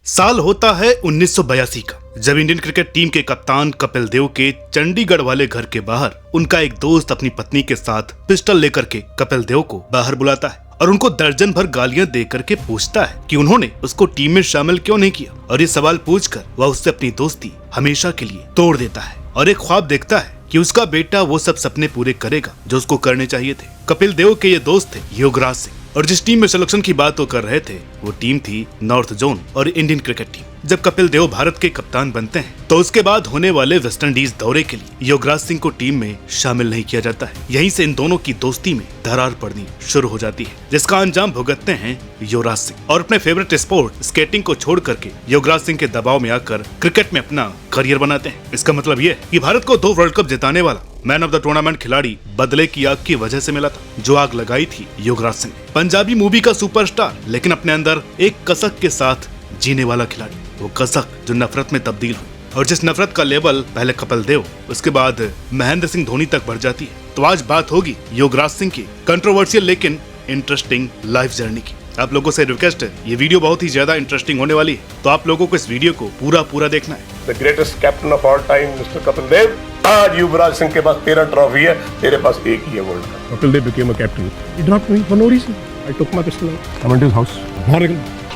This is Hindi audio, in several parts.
साल होता है 1982 का, जब इंडियन क्रिकेट टीम के कप्तान कपिल देव के चंडीगढ़ वाले घर के बाहर उनका एक दोस्त अपनी पत्नी के साथ पिस्टल लेकर के कपिल देव को बाहर बुलाता है और उनको दर्जन भर गालियां दे करके पूछता है कि उन्होंने उसको टीम में शामिल क्यों नहीं किया। और ये सवाल पूछकर वह उससे अपनी दोस्ती हमेशा के लिए तोड़ देता है और एक ख्वाब देखता है कि उसका बेटा वो सब सपने पूरे करेगा जो उसको करने चाहिए थे। कपिल देव के ये दोस्त थे योगराज सिंह, और जिस टीम में सिलेक्शन की बात वो कर रहे थे वो टीम थी नॉर्थ जोन और इंडियन क्रिकेट टीम। जब कपिल देव भारत के कप्तान बनते हैं तो उसके बाद होने वाले वेस्ट इंडीज दौरे के लिए योगराज सिंह को टीम में शामिल नहीं किया जाता है। यहीं से इन दोनों की दोस्ती में दरार पड़नी शुरू हो जाती है, जिसका अंजाम भुगतते हैं युवराज सिंह और अपने फेवरेट स्पोर्ट स्केटिंग को छोड़ करके योगराज सिंह के दबाव में आकर क्रिकेट में अपना करियर बनाते हैं। इसका मतलब ये है कि भारत को 2 वर्ल्ड कप जिताने वाला मैन ऑफ द टूर्नामेंट खिलाड़ी बदले की आग की वजह से मिला था, जो आग लगाई थी युवराज सिंह। पंजाबी मूवी का सुपरस्टार, लेकिन अपने अंदर एक कसक के साथ जीने वाला खिलाड़ी, वो कसक जो नफरत में तब्दील हुई, और जिस नफरत का लेवल पहले कपिल देव उसके बाद महेंद्र सिंह धोनी तक बढ़ जाती है। तो आज बात होगी योगराज सिंह की कंट्रोवर्शियल लेकिन इंटरेस्टिंग लाइफ जर्नी की। आप लोगों से रिक्वेस्ट है, ये वीडियो बहुत ही ज्यादा इंटरेस्टिंग होने वाली है, तो आप लोगों को इस वीडियो को पूरा देखना है। The greatest captain of all time, Mr. Kapil Dev. आज युवराज सिंह के पास 13 ट्रॉफी है, तेरे पास एक ही है world cup. Kapil Dev became a captain. He dropped me for no reason. I took my pistol out. I went to his house.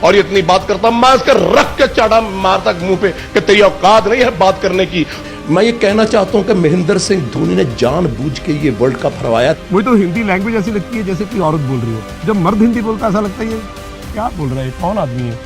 और इतनी बात करता मैं इसके रख के चाटा मारता मुंह पे कि तेरी औकात नहीं है बात करने की। मैं ये कहना चाहता हूं कि महेंद्र सिंह धोनी ने जानबूझ के ये वर्ल्ड कप हरवाया। मुझे तो हिंदी लैंग्वेज ऐसी लगती है जैसे कोई औरत बोल रही हो। जब मर्द हिंदी बोलता ऐसा लगता है ये क्या बोल रहा है, कौन आदमी है।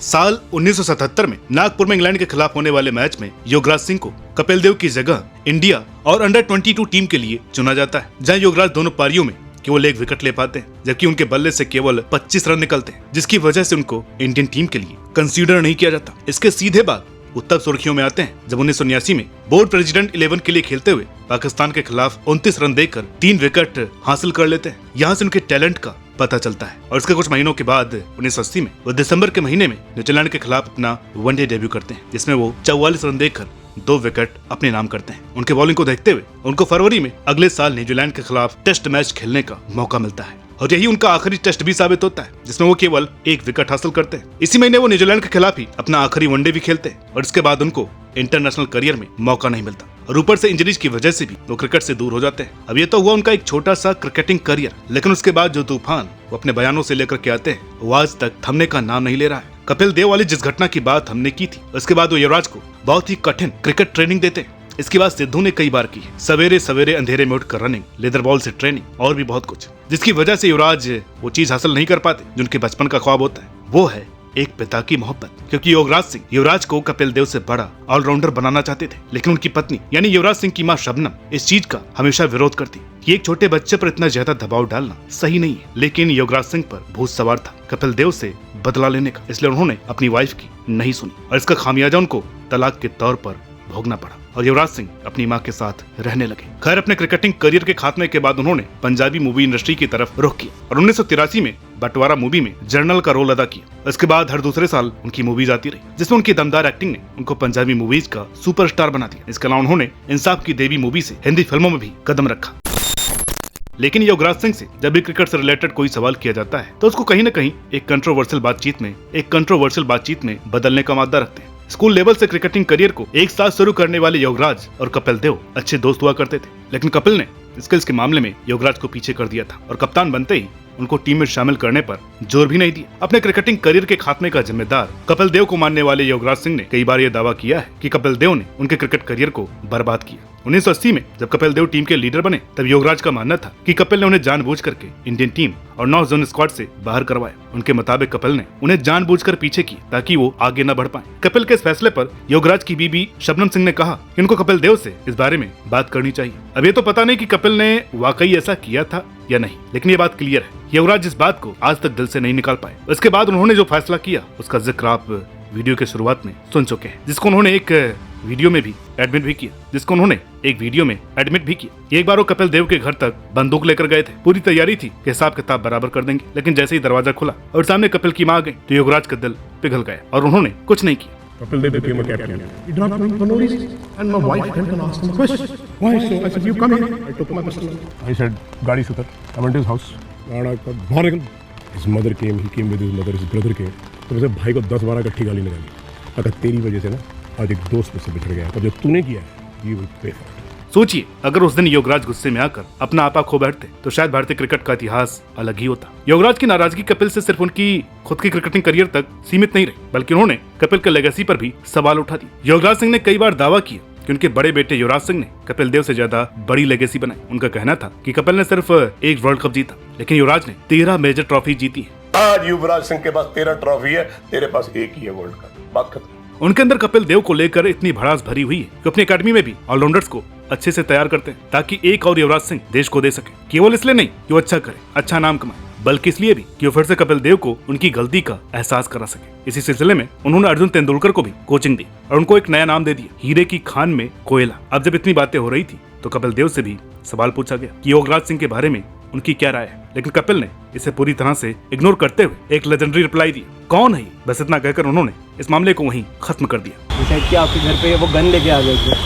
साल 1977 में नागपुर में इंग्लैंड के खिलाफ होने वाले मैच में योगराज सिंह को कपिल देव की जगह इंडिया और अंडर 22 टीम के लिए चुना जाता है, जहां योगराज दोनों पारियों में केवल 1 विकेट ले पाते हैं, जबकि उनके बल्ले से केवल 25 रन निकलते हैं, जिसकी वजह से उनको इंडियन टीम के लिए कंसीडर नहीं किया जाता। इसके सीधे बाद वो तब सुर्खियों में आते हैं जब 1979 में बोर्ड प्रेसिडेंट 11 के लिए खेलते हुए पाकिस्तान के खिलाफ 29 रन देकर 3 विकेट हासिल कर लेते हैं। यहाँ से उनके टैलेंट का पता चलता है और इसके कुछ महीनों के बाद 1980 में वो दिसंबर के महीने में न्यूजीलैंड के खिलाफ अपना वनडे डेब्यू करते हैं, जिसमें वो 44 रन देकर 2 विकेट अपने नाम करते हैं। उनके बॉलिंग को देखते हुए उनको फरवरी में अगले साल न्यूजीलैंड के खिलाफ टेस्ट मैच खेलने का मौका मिलता है, और यही उनका आखिरी टेस्ट भी साबित होता है, जिसमें वो केवल 1 विकेट हासिल करते हैं। इसी महीने वो न्यूजीलैंड के खिलाफ ही अपना आखिरी वनडे भी खेलते हैं और इसके बाद उनको इंटरनेशनल करियर में मौका नहीं मिलता, और ऊपर से इंजरीज की वजह से भी वो क्रिकेट से दूर हो जाते हैं। अब ये तो हुआ उनका एक छोटा सा क्रिकेटिंग करियर, लेकिन उसके बाद जो तूफान वो अपने बयानों से लेकर के आते हैं वो आज तक थमने का नाम नहीं ले रहा है। कपिल देव वाली जिस घटना की बात हमने की थी, उसके बाद वो युवराज को बहुत ही कठिन क्रिकेट ट्रेनिंग देते हैं। इसके बाद सिद्धू ने कई बार की है, सवेरे सवेरे अंधेरे में उठकर रनिंग, लेदर बॉल से ट्रेनिंग और भी बहुत कुछ, जिसकी वजह से युवराज वो चीज हासिल नहीं कर पाते जो उनके बचपन का ख्वाब होता है, वो है एक पिता की मोहब्बत। क्योंकि योगराज सिंह युवराज को कपिल देव से बड़ा ऑलराउंडर बनाना चाहते थे, लेकिन उनकी पत्नी यानी युवराज सिंह की मां शबनम इस चीज का हमेशा विरोध करती कि एक छोटे बच्चे पर इतना ज्यादा दबाव डालना सही नहीं है। लेकिन योगराज सिंह पर भूत सवार था कपिल देव से बदला लेने का, इसलिए उन्होंने अपनी वाइफ की नहीं सुनी और इसका खामियाजा उनको तलाक के तौर पर भोगना पड़ा और युवराज सिंह अपनी मां के साथ रहने लगे। खैर, अपने क्रिकेटिंग करियर के खात्मे के बाद उन्होंने पंजाबी मूवी इंडस्ट्री की तरफ रुख किया और 1983 में बंटवारा मूवी में जनरल का रोल अदा किया। इसके बाद हर दूसरे साल उनकी मूवीज आती रही, जिसमें उनकी दमदार एक्टिंग ने उनको पंजाबी मूवीज का सुपरस्टार बना दिया। इसके अलावा उन्होंने इंसाफ की देवी मूवी से हिंदी फिल्मों में भी कदम रखा। लेकिन योगराज सिंह से जब भी क्रिकेट से रिलेटेड कोई सवाल किया जाता है तो उसको कहीं न कहीं एक कंट्रोवर्शियल बातचीत में बदलने का मादा रखते हैं। स्कूल लेवल से क्रिकेटिंग करियर को एक साथ शुरू करने वाले योगराज और कपिल देव अच्छे दोस्त हुआ करते थे, लेकिन कपिल ने स्किल्स के मामले में योगराज को पीछे कर दिया था और कप्तान बनते ही उनको टीम में शामिल करने पर जोर भी नहीं दिया। अपने क्रिकेटिंग करियर के खात्मे का जिम्मेदार कपिल देव को मानने वाले योगराज सिंह ने कई बार यह दावा किया है कि कपिल देव ने उनके क्रिकेट करियर को बर्बाद किया। 1980 में जब कपिल देव टीम के लीडर बने तब योगराज का मानना था कि कपिल ने उन्हें जानबूझ करके इंडियन टीम और नॉर्थ जोन स्क्वाड से बाहर करवाया। उनके मुताबिक कपिल ने उन्हें जानबूझकर पीछे किया ताकि वो आगे न बढ़ पाए। कपिल के इस फैसले पर योगराज की बीबी शबनम सिंह ने कहा कि उनको कपिल देव से इस बारे में बात करनी चाहिए। अब ये तो पता नहीं कि कपिल ने वाकई ऐसा किया था या नहीं, लेकिन ये बात क्लियर है, युवराज इस बात को आज तक दिल से नहीं निकाल पाए। इसके बाद उन्होंने जो फैसला किया उसका जिक्र आप वीडियो के शुरुआत में सुन चुके हैं, जिसको उन्होंने एक वीडियो में भी एडमिट भी किया। एक बार वो कपिल देव के घर तक बंदूक लेकर गए थे। पूरी तैयारी थी कि हिसाब किताब बराबर कर देंगे, लेकिन जैसे ही दरवाजा खुला और सामने कपिल की मां आ गई तो युवराज का दिल पिघल गया और उन्होंने कुछ नहीं किया। Kapil Dev became a captain. He dropped me for no reason. And my wife went and asked him a question. Why so? I said, you come here. I took my pistol out. I said, गाड़ी से उतर. I went to his house. His mother came, he came with his mother, his brother came. तो मेरे भाई को 10-12 इकट्ठी गाली निकाली। अगर तेरी वजह से ना आज एक दोस्त मुझसे बिछड़ गया, और जो तूने किया है, you will pay for it. सोचिए, अगर उस दिन योगराज गुस्से में आकर अपना आपा खो बैठते तो शायद भारतीय क्रिकेट का इतिहास अलग ही होता। योगराज की नाराजगी कपिल से सिर्फ उनकी खुद की क्रिकेटिंग करियर तक सीमित नहीं रही, बल्कि उन्होंने कपिल के लेगेसी पर भी सवाल उठा दिए। योगराज सिंह ने कई बार दावा किया कि उनके बड़े बेटे युवराज सिंह ने कपिल देव से ज्यादा बड़ी लेगेसी बनाई। उनका कहना था कि कपिल ने सिर्फ एक वर्ल्ड कप जीता, लेकिन युवराज ने 13 मेजर ट्रॉफी जीती है। आज युवराज सिंह के पास 13 ट्रॉफी है, तेरे पास एक ही है वर्ल्ड कप। बात खत्म। उनके अंदर कपिल देव को लेकर इतनी भड़ास भरी हुई है कि अपनी एकेडमी में भी ऑलराउंडर्स को अच्छे से तैयार करते हैं ताकि एक और युवराज सिंह देश को दे सके। केवल इसलिए नहीं कि वो अच्छा करे, अच्छा नाम कमाए, बल्कि इसलिए भी कि वो फिर से कपिल देव को उनकी गलती का एहसास करा सके। इसी सिलसिले में उन्होंने अर्जुन तेंदुलकर को भी कोचिंग दी और उनको एक नया नाम दे दिया, हीरे की खान में कोयला। अब जब इतनी बातें हो रही थी तो कपिल देव से भी सवाल पूछा गया कि योगराज सिंह के बारे में उनकी क्या राय है, लेकिन कपिल ने इसे पूरी तरह से इग्नोर करते हुए एक लेजेंडरी रिप्लाई दिया, कौन है? बस इतना कहकर उन्होंने इस मामले को वहीं खत्म कर दिया। डिसाइड किया आपके घर पे वो गन लेके आ गए थे।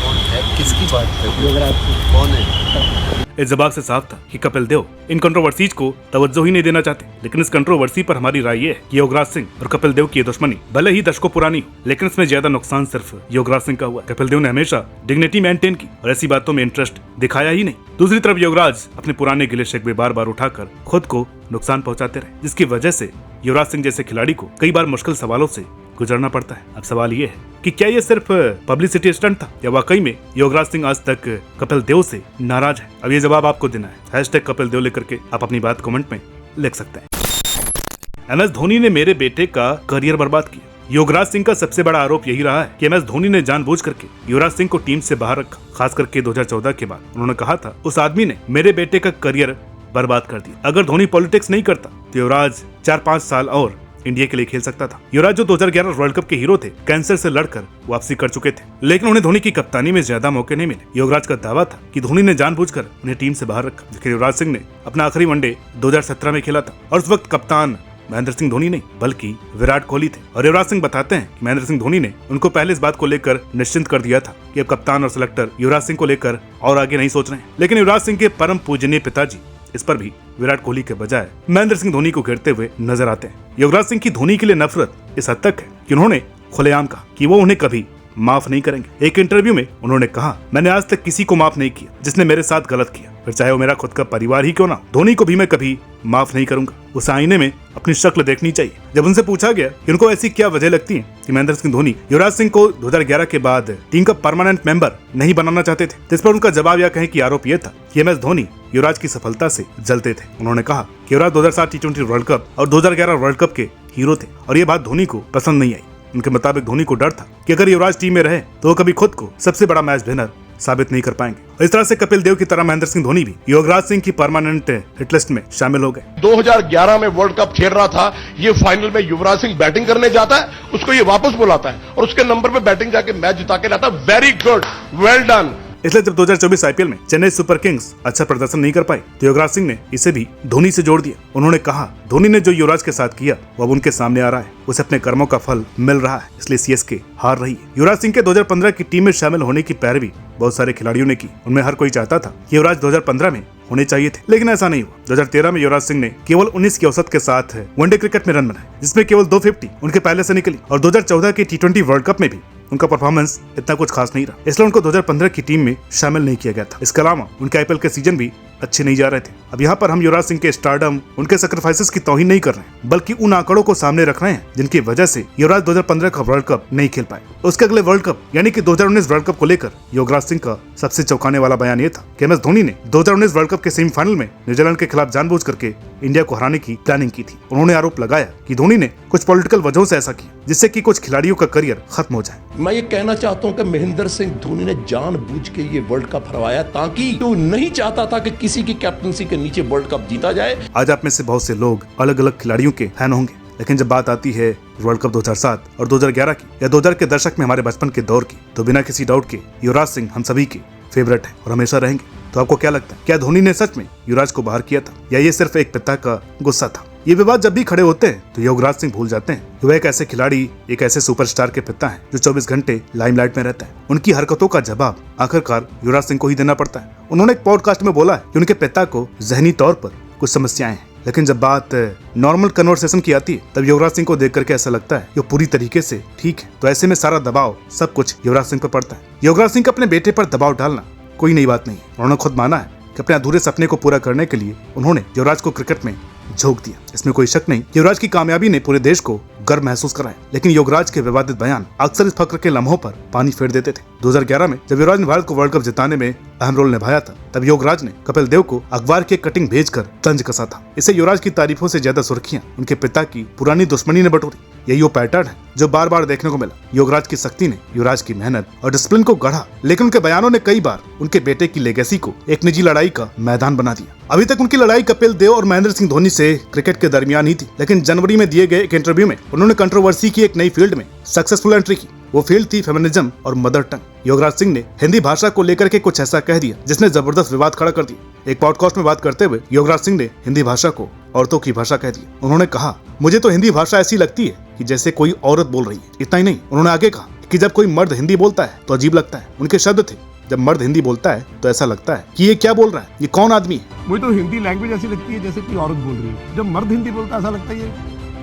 किसकी बात कर रहे हो? योगराज सिंह। कौन है? इस जवाब से साफ था कि कपिल देव इन कंट्रोवर्सीज को तवज्जो ही नहीं देना चाहते। लेकिन इस कंट्रोवर्सी पर हमारी राय ये है कि योगराज सिंह और कपिल देव की ये दुश्मनी भले ही दशकों पुरानी हो, लेकिन इसमें ज्यादा नुकसान सिर्फ योगराज सिंह का हुआ। कपिल देव ने हमेशा डिग्निटी मेंटेन की और ऐसी बातों में इंटरेस्ट दिखाया ही नहीं। दूसरी तरफ योगराज अपने पुराने गिले शिकवे बार बार उठाकर खुद को नुकसान पहुंचाते रहे, जिसकी वजह से युवराज सिंह जैसे खिलाड़ी को कई बार मुश्किल सवालों से गुजरना पड़ता है। अब सवाल ये है कि क्या ये सिर्फ पब्लिसिटी स्टंट था या वाकई में योगराज सिंह आज तक कपिल देव से नाराज है? अब ये जवाब आपको देना है। #कपिल देव लेकर के आप अपनी बात कमेंट में लिख सकते हैं। MS धोनी ने मेरे बेटे का करियर बर्बाद किया। योगराज सिंह का सबसे बड़ा आरोप यही रहा है कि MS धोनी ने जानबूझ करके युवराज सिंह को टीम से बाहर रखा, खास करके 2014 के बाद। उन्होंने कहा था उस आदमी ने मेरे बेटे का करियर बर्बाद कर दिया। अगर धोनी पॉलिटिक्स नहीं करता तो युवराज 4-5 साल और इंडिया के लिए खेल सकता था। युवराज जो 2011 वर्ल्ड कप के हीरो थे, कैंसर से लड़कर वापसी कर चुके थे, लेकिन उन्हें धोनी की कप्तानी में ज्यादा मौके नहीं मिले। युवराज का दावा था कि धोनी ने जानबूझकर उन्हें टीम से बाहर रखा। लेकिन युवराज सिंह ने अपना आखिरी वनडे 2017 में खेला था और उस वक्त कप्तान महेंद्र सिंह धोनी नहीं बल्कि विराट कोहली थे। और युवराज सिंह बताते हैं कि महेंद्र सिंह धोनी ने उनको पहले इस बात को लेकर निश्चिंत कर दिया था कि अब कप्तान और सिलेक्टर युवराज सिंह को लेकर और आगे नहीं सोच रहे हैं। लेकिन युवराज सिंह के परम पूजनीय पिताजी इस पर भी विराट कोहली के बजाय महेंद्र सिंह धोनी को घेरते हुए नजर आते हैं। युवराज सिंह की धोनी के लिए नफरत इस हद तक है कि उन्होंने खुलेआम कहा कि वो उन्हें कभी माफ नहीं करेंगे। एक इंटरव्यू में उन्होंने कहा, मैंने आज तक किसी को माफ नहीं किया जिसने मेरे साथ गलत किया, फिर चाहे वो मेरा खुद का परिवार ही क्यों ना हो। धोनी को भी मैं कभी माफ नहीं करूंगा। उस आईने में अपनी शक्ल देखनी चाहिए। जब उनसे पूछा गया कि उनको ऐसी क्या वजह लगती है कि महेंद्र सिंह धोनी युवराज सिंह को 2011 के बाद टीम का परमानेंट मेंबर नहीं बनाना चाहते थे, तो इस पर उनका जवाब या कहें कि आरोप यह था कि MS धोनी युवराज की सफलता से जलते थे। उन्होंने कहा कि युवराज 2007 T20 वर्ल्ड कप और 2011 वर्ल्ड कप के हीरो थे और ये बात धोनी को पसंद नहीं आई। उनके मुताबिक धोनी को डर था कि अगर युवराज टीम में रहे तो वो कभी खुद को सबसे बड़ा मैच विनर साबित नहीं कर पाएंगे। और इस तरह से कपिल देव की तरह महेंद्र सिंह धोनी भी युवराज सिंह की परमानेंट हिट लिस्ट में शामिल हो गए। 2011 में वर्ल्ड कप खेल रहा था, ये फाइनल में युवराज सिंह बैटिंग करने जाता है, उसको ये वापस बुलाता है और उसके नंबर पे बैटिंग जाके मैच जिता के लाता है। Very good, well done. इसलिए जब 2024 IPL में चेन्नई सुपर किंग्स अच्छा प्रदर्शन नहीं कर पाई तो युवराज सिंह ने इसे भी धोनी से जोड़ दिया। उन्होंने कहा धोनी ने जो युवराज के साथ किया वो अब उनके सामने आ रहा है, उसे अपने कर्मों का फल मिल रहा है, इसलिए CSK हार रही है। युवराज सिंह के 2015 की टीम में शामिल होने की पैरवी बहुत सारे खिलाड़ियों ने की। उनमें हर कोई चाहता था कि युवराज 2015 में होने चाहिए थे, लेकिन ऐसा नहीं हुआ। 2013 में युवराज सिंह ने केवल 19 की औसत के साथ वनडे क्रिकेट में रन बनाए, जिसमें केवल 250 उनके पहले से निकली। और 2014 के T20 वर्ल्ड कप में भी उनका परफॉर्मेंस इतना कुछ खास नहीं रहा, इसलिए उनको 2015 की टीम में शामिल नहीं किया गया था। इसके अलावा उनके IPL के सीजन भी अच्छे नहीं जा रहे थे। अब यहाँ पर हम युवराज सिंह के स्टारडम, उनके सैक्रिफाइसेस की तौहीन नहीं कर रहे हैं, बल्कि उन आंकड़ों को सामने रख रहे हैं जिनकी वजह से युवराज 2015 का वर्ल्ड कप नहीं खेल पाए। उसके अगले वर्ल्ड कप यानी कि 2019 वर्ल्ड कप को लेकर युवराज सिंह का सबसे चौंकाने वाला बयान ये था कि MS धोनी ने 2019 वर्ल्ड कप के सेमीफाइनल में न्यूजीलैंड के खिलाफ जानबूझ करके इंडिया को हराने की प्लानिंग की थी। उन्होंने आरोप लगाया कि धोनी ने कुछ पॉलिटिकल वजहों से ऐसा किया जिससे कि कुछ खिलाड़ियों का करियर खत्म हो जाए। मैं ये कहना चाहता हूं कि महेंद्र सिंह धोनी ने जानबूझ के ये वर्ल्ड कप हरवाया ताकि वो नहीं चाहता था कि किसी की कैप्टनसी के नीचे वर्ल्ड कप जीता जाए। आज आप में से बहुत से लोग अलग अलग खिलाड़ियों के फैन होंगे, लेकिन जब बात आती है वर्ल्ड कप 2007 और 2011 की या 2000 के दशक में हमारे बचपन के दौर की, तो बिना किसी डाउट के युवराज सिंह हम सभी के फेवरेट है और हमेशा रहेंगे। तो आपको क्या लगता है, क्या धोनी ने सच में युवराज को बाहर किया था या ये सिर्फ एक पिता का गुस्सा था? ये विवाद जब भी खड़े होते हैं तो युवराज सिंह भूल जाते हैं कि वह एक ऐसे खिलाड़ी, एक ऐसे सुपरस्टार के पिता हैं जो 24 घंटे लाइमलाइट में रहता है। उनकी हरकतों का जवाब आखिरकार युवराज सिंह को ही देना पड़ता है। उन्होंने एक पॉडकास्ट में बोला है कि उनके पिता को जहनी तौर पर कुछ समस्याएं हैं, लेकिन जब बात नॉर्मल कन्वर्सेशन की आती है तब युवराज सिंह को देख करके ऐसा लगता है कि वो पूरी तरीके से ठीक है। तो ऐसे में सारा दबाव सब कुछ युवराज सिंह पर पड़ता है। युवराज सिंह को अपने बेटे पर दबाव डालना कोई नई बात नहीं है। उन्होंने खुद माना है कि अपने अधूरे सपने को पूरा करने के लिए उन्होंने युवराज को क्रिकेट में झोंक दिया। इसमें कोई शक नहीं, युवराज की कामयाबी ने पूरे देश को गर्व महसूस कराया। लेकिन युवराज के विवादित बयान अक्सर इस फक्र के लम्हों पर पानी फेर देते थे। 2011 में जब युवराज ने भारत को वर्ल्ड कप जिताने में अहम रोल निभाया था, तब युवराज ने कपिल देव को अखबार की कटिंग भेजकर तंज कसा था। इससे युवराज की तारीफों से ज्यादा सुर्खियां उनके पिता की पुरानी दुश्मनी ने बटोरी। यही वो पैटर्न है जो बार बार देखने को मिला। युवराज की शक्ति ने युवराज की मेहनत और डिसिप्लिन को गढ़ा, लेकिन उनके बयानों ने कई बार उनके बेटे की लेगेसी को एक निजी लड़ाई का मैदान बना दिया। अभी तक उनकी लड़ाई कपिल देव और महेंद्र सिंह धोनी से क्रिकेट के दरमियान ही थी, लेकिन जनवरी में दिए गए एक इंटरव्यू में उन्होंने कंट्रोवर्सी की एक नई फील्ड में सक्सेसफुल एंट्री की। वो फील्ड थी फेमिनिज्म और मदर टंग। युवराज सिंह ने हिंदी भाषा को लेकर के कुछ ऐसा कह दिया जिसने जबरदस्त विवाद खड़ा कर दिया। एक पॉडकास्ट में बात करते हुए युवराज सिंह ने हिंदी भाषा को औरतों की भाषा कह दिया। उन्होंने कहा, मुझे तो हिंदी भाषा ऐसी लगती है कि जैसे कोई औरत बोल रही है। इतना ही नहीं, उन्होंने आगे कहा कि जब कोई मर्द हिंदी बोलता है तो अजीब लगता है। उनके शब्द थे, जब मर्द हिंदी बोलता है तो ऐसा लगता है कि ये क्या बोल रहा है, ये कौन आदमी है। मुझे तो हिंदी लैंग्वेज ऐसी लगती है जैसे कोई औरत बोल रही है। जब मर्द हिंदी बोलता है ऐसा लगता है ये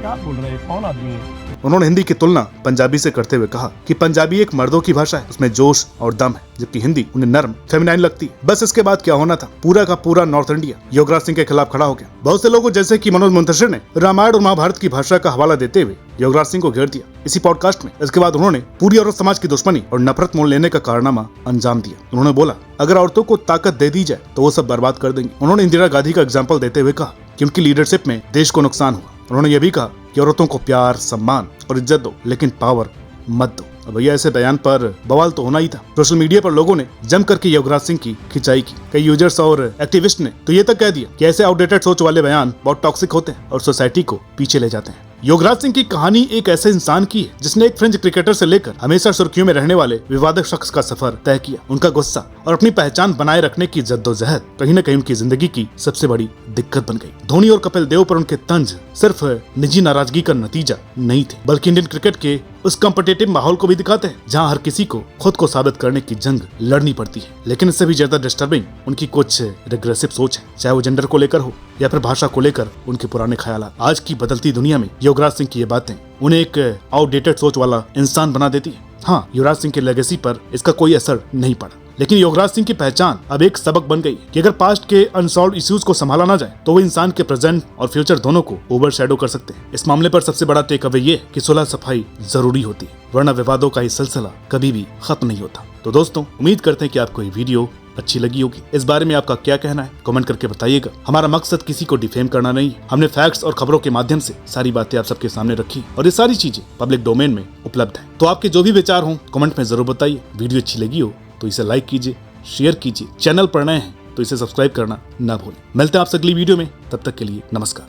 क्या बोल रहा है, कौन आदमी है। उन्होंने हिंदी की तुलना पंजाबी से करते हुए कहा कि पंजाबी एक मर्दों की भाषा है, उसमें जोश और दम है, जबकि हिंदी उन्हें नर्म फेमिनाइन लगती है। बस इसके बाद क्या होना था, पूरा का पूरा नॉर्थ इंडिया युवराज सिंह के खिलाफ खड़ा हो गया। बहुत से लोगों जैसे कि मनोज मुंतशिर ने रामायण और महाभारत की भाषा का हवाला देते हुए युवराज सिंह को घेर दिया इसी पॉडकास्ट में। इसके बाद उन्होंने पूरी औरत समाज की दुश्मनी और नफरत मोल लेने का कारनामा अंजाम दिया। उन्होंने बोला, अगर औरतों को ताकत दे दी जाए तो वो सब बर्बाद कर देंगे। उन्होंने इंदिरा गांधी का एग्जाम्पल देते हुए कहा कि उनकी लीडरशिप में देश को नुकसान हुआ। उन्होंने ये भी कहा कि औरतों को प्यार, सम्मान और इज्जत दो, लेकिन पावर मत दो। अब भैया ऐसे बयान पर बवाल तो होना ही था। सोशल मीडिया पर लोगों ने जम करके युवराज सिंह की खिंचाई की। कई यूजर्स और एक्टिविस्ट ने तो ये तक कह दिया कि ऐसे आउटडेटेड सोच वाले बयान बहुत टॉक्सिक होते हैं और सोसाइटी को पीछे ले जाते हैं। युवराज सिंह की कहानी एक ऐसे इंसान की है जिसने एक फ्रेंच क्रिकेटर से लेकर हमेशा सुर्खियों में रहने वाले विवादक शख्स का सफर तय किया। उनका गुस्सा और अपनी पहचान बनाए रखने की जद्दोजहद कहीं न कहीं उनकी जिंदगी की सबसे बड़ी दिक्कत बन गई। धोनी और कपिल देव पर उनके तंज सिर्फ निजी नाराजगी का नतीजा नहीं थे, बल्कि इंडियन क्रिकेट के उस कॉम्पिटिटिव माहौल को भी दिखाते हैं जहां हर किसी को खुद को साबित करने की जंग लड़नी पड़ती है। लेकिन इससे भी ज्यादा डिस्टर्बिंग उनकी कुछ रिग्रेसिव सोच है, चाहे वो जेंडर को लेकर हो या फिर भाषा को लेकर उनके पुराने ख्यालात। आज की बदलती दुनिया में युवराज सिंह की ये बातें उन्हें एक आउटडेटेड सोच वाला इंसान बना देती है। हाँ, युवराज सिंह की लेगेसी पर इसका कोई असर नहीं पड़ा, लेकिन युवराज सिंह की पहचान अब एक सबक बन गई कि अगर पास्ट के अनसॉल्व इश्यूज को संभाला ना जाए तो वो इंसान के प्रेजेंट और फ्यूचर दोनों को ओवरशैडो कर सकते हैं। इस मामले पर सबसे बड़ा टेक अवे ये कि सुलह सफाई जरूरी होती है, वरना विवादों का ये सिलसिला कभी भी खत्म नहीं होता। तो दोस्तों, उम्मीद करते हैं कि आपको ये वीडियो अच्छी लगी होगी। इस बारे में आपका क्या कहना है कमेंट करके बताइएगा। हमारा मकसद किसी को डिफेम करना नहीं है। हमने फैक्ट्स और खबरों के माध्यम से सारी बातें आप सबके सामने रखी और ये सारी चीजें पब्लिक डोमेन में उपलब्ध है। तो आपके जो भी विचार हो कमेंट में जरूर बताइए। वीडियो अच्छी लगी हो तो इसे लाइक कीजिए, शेयर कीजिए। चैनल पर नए हैं तो इसे सब्सक्राइब करना ना भूलें। मिलते हैं आपसे अगली वीडियो में, तब तक के लिए नमस्कार।